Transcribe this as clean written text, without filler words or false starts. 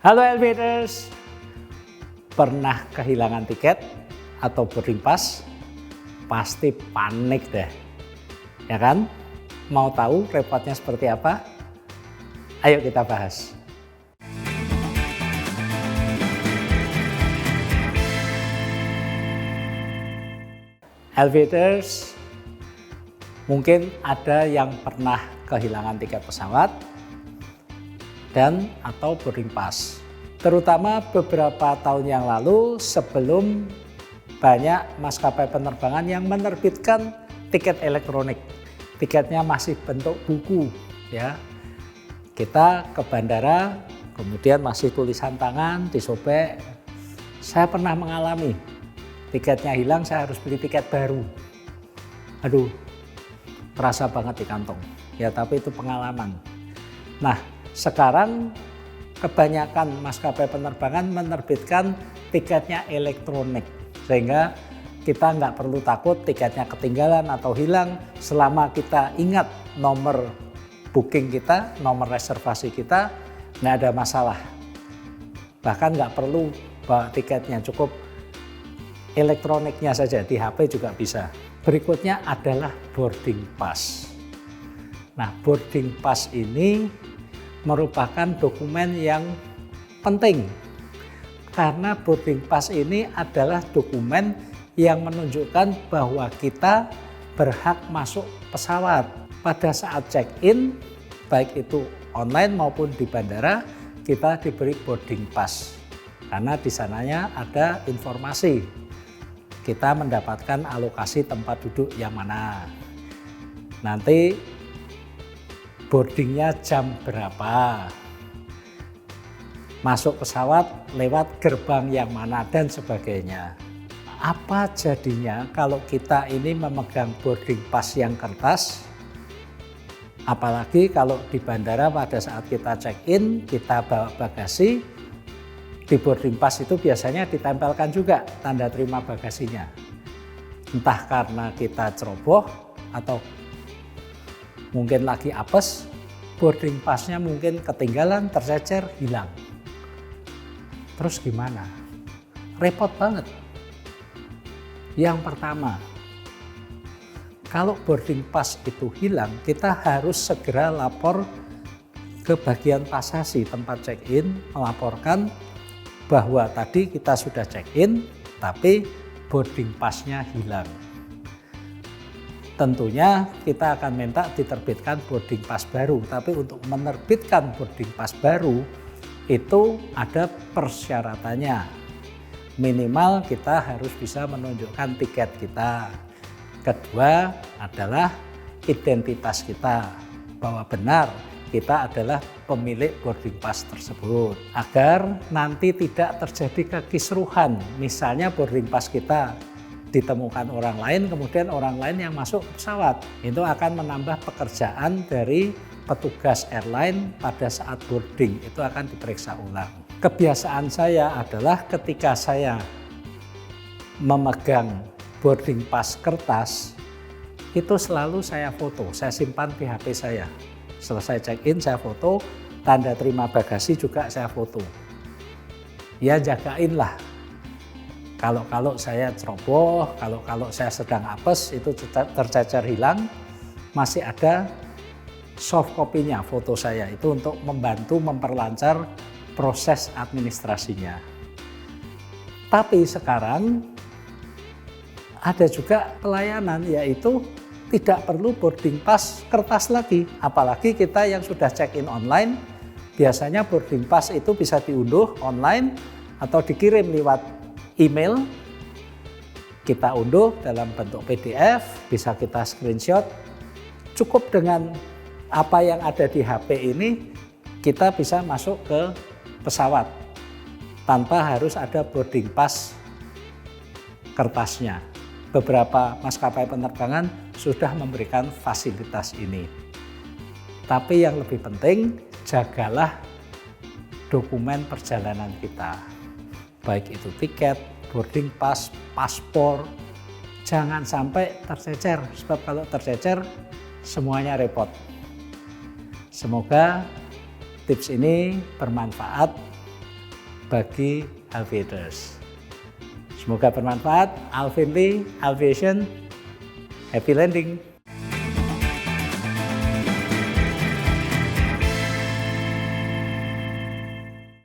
Halo Elevators, pernah kehilangan tiket atau boarding pass? Pasti panik deh, ya kan? Mau tahu repotnya seperti apa? Ayo kita bahas. Elevators, mungkin ada yang pernah kehilangan tiket pesawat dan atau boarding pass. Terutama beberapa tahun yang lalu sebelum banyak maskapai penerbangan yang menerbitkan tiket elektronik. Tiketnya masih bentuk buku ya. Kita ke bandara, kemudian masih tulisan tangan, disobek. Saya pernah mengalami tiketnya hilang, saya harus beli tiket baru. Aduh, terasa banget di kantong. Ya tapi itu pengalaman. Nah, sekarang kebanyakan maskapai penerbangan menerbitkan tiketnya elektronik sehingga kita nggak perlu takut tiketnya ketinggalan atau hilang selama kita ingat nomor booking kita, nomor reservasi kita, nggak ada masalah. Bahkan nggak perlu bawa tiketnya, cukup elektroniknya saja, di HP juga bisa. Berikutnya adalah boarding pass. Nah, boarding pass ini merupakan dokumen yang penting karena boarding pass ini adalah dokumen yang menunjukkan bahwa kita berhak masuk pesawat. Pada saat check-in, baik itu online maupun di bandara, kita diberi boarding pass karena di sananya ada informasi kita mendapatkan alokasi tempat duduk yang mana, nanti boardingnya jam berapa, masuk pesawat lewat gerbang yang mana, dan sebagainya. Apa jadinya kalau kita ini memegang boarding pass yang kertas, apalagi kalau di bandara pada saat kita check-in, kita bawa bagasi, di boarding pass itu biasanya ditempelkan juga tanda terima bagasinya. Entah karena kita ceroboh atau mungkin lagi apes, boarding pass-nya mungkin ketinggalan, tercecer, hilang. Terus gimana? Repot banget. Yang pertama, kalau boarding pass itu hilang, kita harus segera lapor ke bagian pasasi tempat check-in, melaporkan bahwa tadi kita sudah check-in, tapi boarding pass-nya hilang. Tentunya kita akan minta diterbitkan boarding pass baru, tapi untuk menerbitkan boarding pass baru itu ada persyaratannya. Minimal kita harus bisa menunjukkan tiket kita. Kedua adalah identitas kita, bahwa benar kita adalah pemilik boarding pass tersebut. Agar nanti tidak terjadi kekisruhan, misalnya boarding pass kita ditemukan orang lain, kemudian orang lain yang masuk pesawat. Itu akan menambah pekerjaan dari petugas airline pada saat boarding, itu akan diperiksa ulang. Kebiasaan saya adalah ketika saya memegang boarding pass kertas, itu selalu saya foto, saya simpan di HP saya. Selesai check-in saya foto, tanda terima bagasi juga saya foto. Ya jagain lah. Kalau saya ceroboh, kalau saya sedang apes, itu tercecer hilang, masih ada soft copy-nya foto saya, itu untuk membantu memperlancar proses administrasinya. Tapi sekarang ada juga pelayanan, yaitu tidak perlu boarding pass kertas lagi, apalagi kita yang sudah check-in online. Biasanya boarding pass itu bisa diunduh online atau dikirim lewat email, kita unduh dalam bentuk PDF, bisa kita screenshot. Cukup dengan apa yang ada di HP ini, kita bisa masuk ke pesawat tanpa harus ada boarding pass kertasnya. Beberapa maskapai penerbangan sudah memberikan fasilitas ini. Tapi yang lebih penting, jagalah dokumen perjalanan kita. Baik itu tiket, boarding pass, paspor, jangan sampai tercecer, sebab kalau tercecer semuanya repot. Semoga tips ini bermanfaat bagi aviators. Semoga bermanfaat. Alvin Lee, Aviation, happy landing.